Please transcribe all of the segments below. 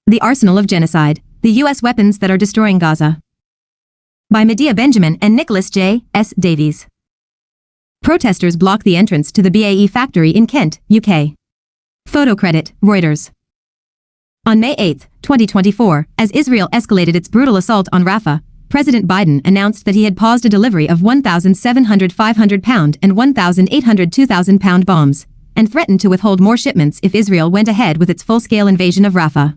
The Arsenal of Genocide, the U.S. Weapons That Are Destroying Gaza. By Medea Benjamin and Nicholas J. S. Davies. Protesters block the entrance to the BAE factory in Kent, UK. Photo credit, Reuters. On May 8, 2024, as Israel escalated its brutal assault on Rafah, President Biden announced that he had paused a delivery of 1,700 500-pound and 1,800 2,000-pound bombs, and threatened to withhold more shipments if Israel went ahead with its full-scale invasion of Rafah.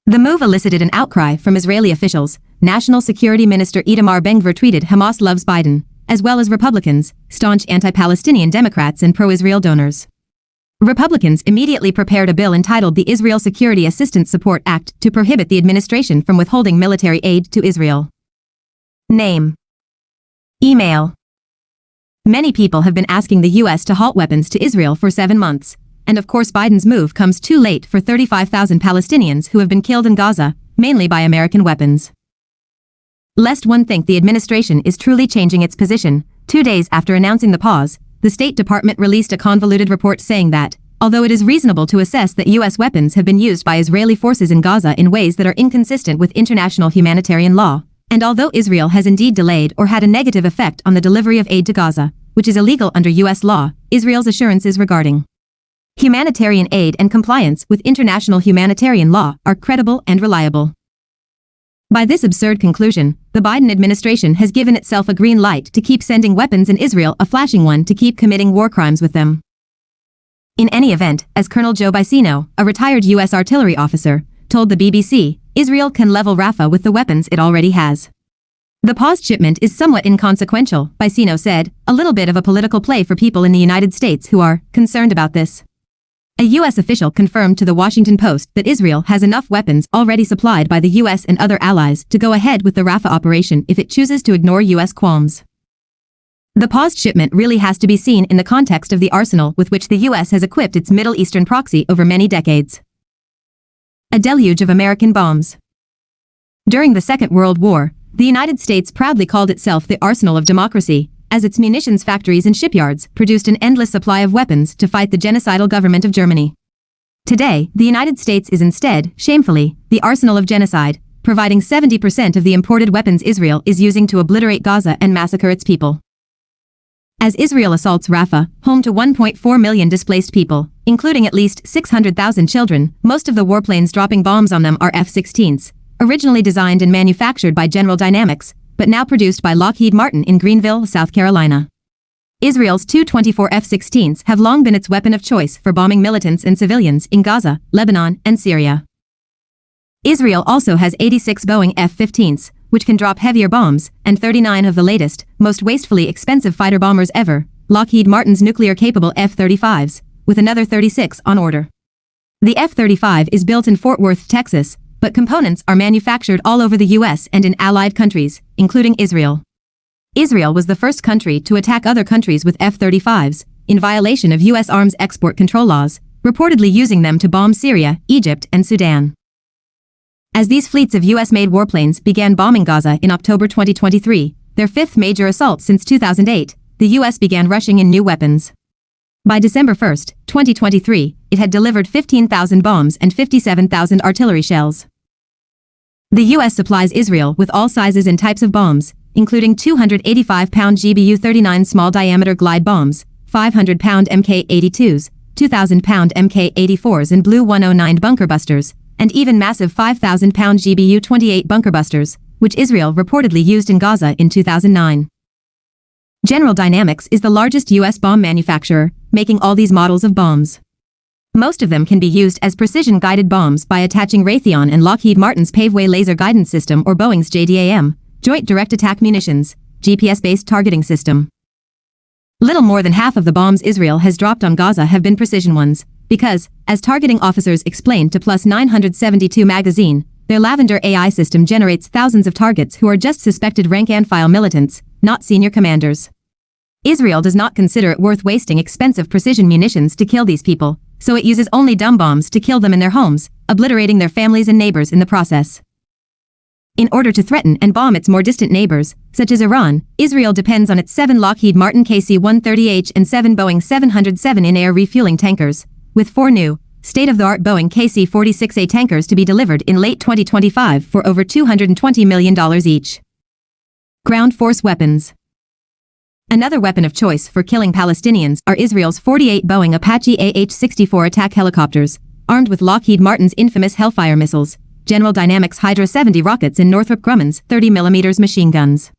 The move elicited an outcry from Israeli officials. National Security Minister Itamar Ben-Gvir tweeted, "Hamas loves Biden," as well as Republicans, staunch anti-Palestinian Democrats and pro-Israel donors. Republicans immediately prepared a bill entitled the Israel Security Assistance Support Act to prohibit the administration from withholding military aid to Israel. Name. Email. Many people have been asking the U.S. to halt weapons to Israel for 7 months. And of course Biden's move comes too late for 35,000 Palestinians who have been killed in Gaza, mainly by American weapons. Lest one think the administration is truly changing its position, 2 days after announcing the pause, the State Department released a convoluted report saying that, although it is reasonable to assess that U.S. weapons have been used by Israeli forces in Gaza in ways that are inconsistent with international humanitarian law, and although Israel has indeed delayed or had a negative effect on the delivery of aid to Gaza, which is illegal under U.S. law, Israel's assurances regarding humanitarian aid and compliance with international humanitarian law are credible and reliable. By this absurd conclusion, the Biden administration has given itself a green light to keep sending weapons and Israel a flashing one to keep committing war crimes with them. In any event, as Colonel Joe Bicino, a retired U.S. artillery officer, told the BBC, Israel can level Rafah with the weapons it already has. The paused shipment is somewhat inconsequential, Bicino said, a little bit of a political play for people in the United States who are concerned about this. A U.S. official confirmed to the Washington Post that Israel has enough weapons already supplied by the U.S. and other allies to go ahead with the Rafah operation if it chooses to ignore U.S. qualms. The paused shipment really has to be seen in the context of the arsenal with which the U.S. has equipped its Middle Eastern proxy over many decades. A deluge of American bombs. During the Second World War, the United States proudly called itself the arsenal of democracy, as its munitions factories and shipyards produced an endless supply of weapons to fight the genocidal government of Germany. Today, the United States is instead, shamefully, the arsenal of genocide, providing 70% of the imported weapons Israel is using to obliterate Gaza and massacre its people. As Israel assaults Rafah, home to 1.4 million displaced people, including at least 600,000 children, most of the warplanes dropping bombs on them are F-16s, originally designed and manufactured by General Dynamics, but now produced by Lockheed Martin in Greenville, South Carolina. Israel's Tu-24 F-16s have long been its weapon of choice for bombing militants and civilians in Gaza, Lebanon, and Syria. Israel also has 86 Boeing F-15s, which can drop heavier bombs, and 39 of the latest, most wastefully expensive fighter bombers ever, Lockheed Martin's nuclear-capable F-35s, with another 36 on order. The F-35 is built in Fort Worth, Texas, but components are manufactured all over the U.S. and in allied countries, including Israel. Israel was the first country to attack other countries with F-35s, in violation of U.S. arms export control laws, reportedly using them to bomb Syria, Egypt, and Sudan. As these fleets of U.S.-made warplanes began bombing Gaza in October 2023, their fifth major assault since 2008, the U.S. began rushing in new weapons. By December 1, 2023, it had delivered 15,000 bombs and 57,000 artillery shells. The U.S. supplies Israel with all sizes and types of bombs, including 285-pound GBU-39 small-diameter glide bombs, 500-pound Mk-82s, 2,000-pound Mk-84s and Blue 109 bunker busters, and even massive 5,000-pound GBU-28 bunker busters, which Israel reportedly used in Gaza in 2009. General Dynamics is the largest U.S. bomb manufacturer, making all these models of bombs. Most of them can be used as precision-guided bombs by attaching Raytheon and Lockheed Martin's Paveway Laser Guidance System or Boeing's JDAM, Joint Direct Attack Munitions, GPS-based targeting system. Little more than half of the bombs Israel has dropped on Gaza have been precision ones, because, as targeting officers explained to Plus 972 magazine, their Lavender AI system generates thousands of targets who are just suspected rank-and-file militants, not senior commanders. Israel does not consider it worth wasting expensive precision munitions to kill these people, so it uses only dumb bombs to kill them in their homes, obliterating their families and neighbors in the process. In order to threaten and bomb its more distant neighbors, such as Iran, Israel depends on its 7 Lockheed Martin KC-130H and 7 Boeing 707 in-air refueling tankers, with 4 new, state-of-the-art Boeing KC-46A tankers to be delivered in late 2025 for over $220 million each. Ground force weapons. Another weapon of choice for killing Palestinians are Israel's 48 Boeing Apache AH-64 attack helicopters, armed with Lockheed Martin's infamous Hellfire missiles, General Dynamics Hydra 70 rockets and Northrop Grumman's 30mm machine guns.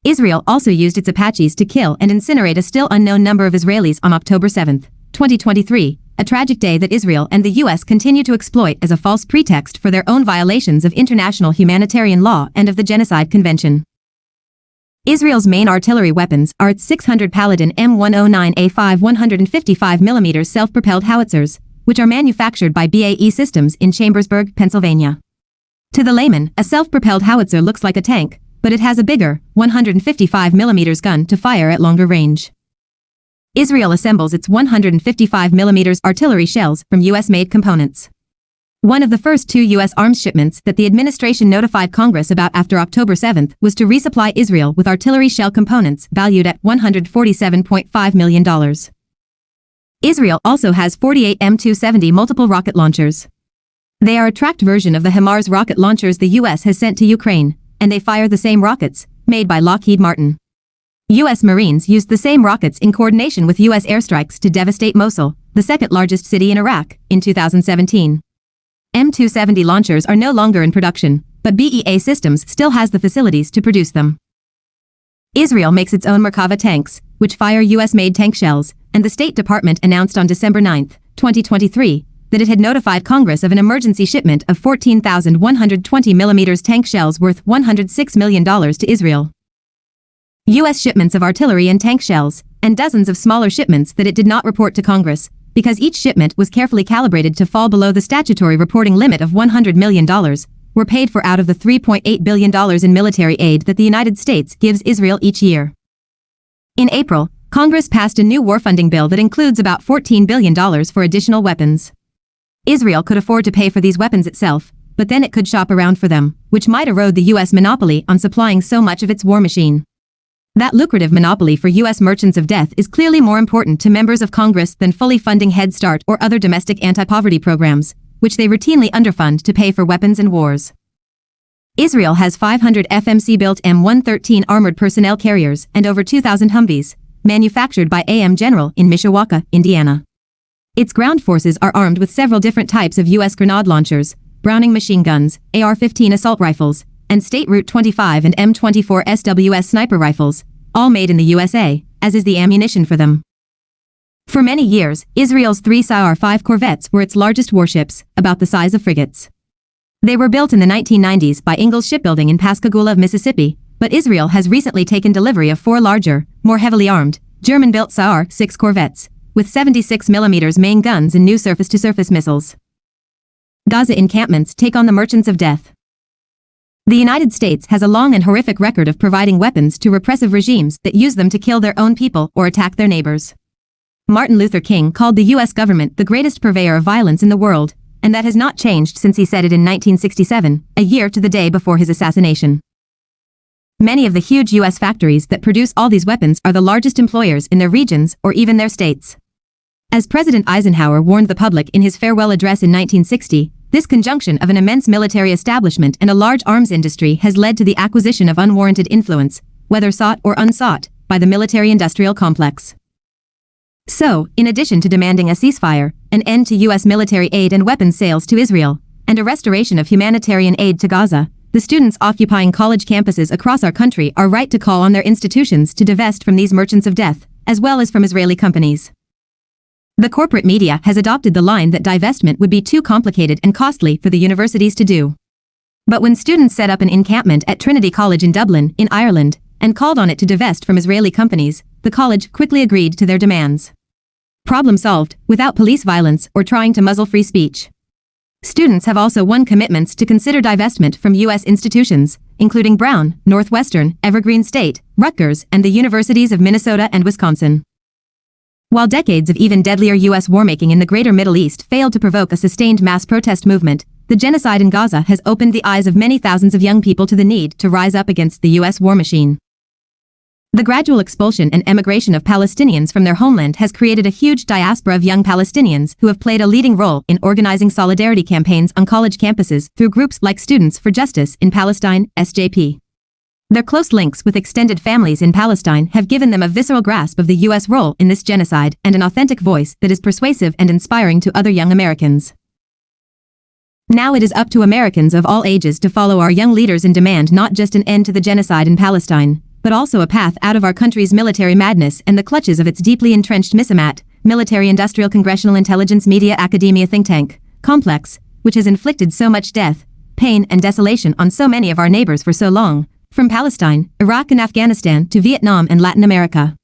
Israel also used its Apaches to kill and incinerate a still unknown number of Israelis on October 7, 2023, a tragic day that Israel and the U.S. continue to exploit as a false pretext for their own violations of international humanitarian law and of the Genocide Convention. Israel's main artillery weapons are its 600 Paladin M109A5 155mm self-propelled howitzers, which are manufactured by BAE Systems in Chambersburg, Pennsylvania. To the layman, a self-propelled howitzer looks like a tank, but it has a bigger, 155mm gun to fire at longer range. Israel assembles its 155mm artillery shells from U.S.-made components. One of the first 2 U.S. arms shipments that the administration notified Congress about after October 7 was to resupply Israel with artillery shell components valued at $147.5 million. Israel also has 48 M270 multiple rocket launchers. They are a tracked version of the HIMARS rocket launchers the U.S. has sent to Ukraine, and they fire the same rockets, made by Lockheed Martin. U.S. Marines used the same rockets in coordination with U.S. airstrikes to devastate Mosul, the second-largest city in Iraq, in 2017. M270 launchers are no longer in production, but BAE Systems still has the facilities to produce them. Israel makes its own Merkava tanks, which fire U.S.-made tank shells, and the State Department announced on December 9, 2023, that it had notified Congress of an emergency shipment of 14,120mm tank shells worth $106 million to Israel. U.S. shipments of artillery and tank shells, and dozens of smaller shipments that it did not report to Congress, because each shipment was carefully calibrated to fall below the statutory reporting limit of $100 million, were paid for out of the $3.8 billion in military aid that the United States gives Israel each year. In April, Congress passed a new war funding bill that includes about $14 billion for additional weapons. Israel could afford to pay for these weapons itself, but then it could shop around for them, which might erode the U.S. monopoly on supplying so much of its war machine. That lucrative monopoly for U.S. merchants of death is clearly more important to members of Congress than fully funding Head Start or other domestic anti-poverty programs, which they routinely underfund to pay for weapons and wars. Israel has 500 FMC-built M113 armored personnel carriers and over 2,000 Humvees, manufactured by AM General in Mishawaka, Indiana. Its ground forces are armed with several different types of U.S. grenade launchers, Browning machine guns, AR-15 assault rifles, and State Route 25 and M24 SWS sniper rifles, all made in the USA, as is the ammunition for them. For many years, Israel's 3 Sa'ar-5 corvettes were its largest warships, about the size of frigates. They were built in the 1990s by Ingalls Shipbuilding in Pascagoula, Mississippi, but Israel has recently taken delivery of 4 larger, more heavily armed, German-built Sa'ar-6 corvettes, with 76mm main guns and new surface-to-surface missiles. Gaza encampments take on the merchants of death. The United States has a long and horrific record of providing weapons to repressive regimes that use them to kill their own people or attack their neighbors. Martin Luther King called the U.S. government the greatest purveyor of violence in the world, and that has not changed since he said it in 1967, a year to the day before his assassination. Many of the huge U.S. factories that produce all these weapons are the largest employers in their regions or even their states. As President Eisenhower warned the public in his farewell address in 1960, this conjunction of an immense military establishment and a large arms industry has led to the acquisition of unwarranted influence, whether sought or unsought, by the military-industrial complex. So, in addition to demanding a ceasefire, an end to U.S. military aid and weapons sales to Israel, and a restoration of humanitarian aid to Gaza, the students occupying college campuses across our country are right to call on their institutions to divest from these merchants of death, as well as from Israeli companies. The corporate media has adopted the line that divestment would be too complicated and costly for the universities to do. But when students set up an encampment at Trinity College in Dublin, in Ireland, and called on it to divest from Israeli companies, the college quickly agreed to their demands. Problem solved, without police violence or trying to muzzle free speech. Students have also won commitments to consider divestment from U.S. institutions, including Brown, Northwestern, Evergreen State, Rutgers, and the universities of Minnesota and Wisconsin. While decades of even deadlier U.S. warmaking in the greater Middle East failed to provoke a sustained mass protest movement, the genocide in Gaza has opened the eyes of many thousands of young people to the need to rise up against the U.S. war machine. The gradual expulsion and emigration of Palestinians from their homeland has created a huge diaspora of young Palestinians who have played a leading role in organizing solidarity campaigns on college campuses through groups like Students for Justice in Palestine, SJP. Their close links with extended families in Palestine have given them a visceral grasp of the U.S. role in this genocide and an authentic voice that is persuasive and inspiring to other young Americans. Now it is up to Americans of all ages to follow our young leaders and demand not just an end to the genocide in Palestine, but also a path out of our country's military madness and the clutches of its deeply entrenched MISAMAT, military-industrial congressional intelligence media academia think tank, complex, which has inflicted so much death, pain and desolation on so many of our neighbors for so long, from Palestine, Iraq and Afghanistan to Vietnam and Latin America.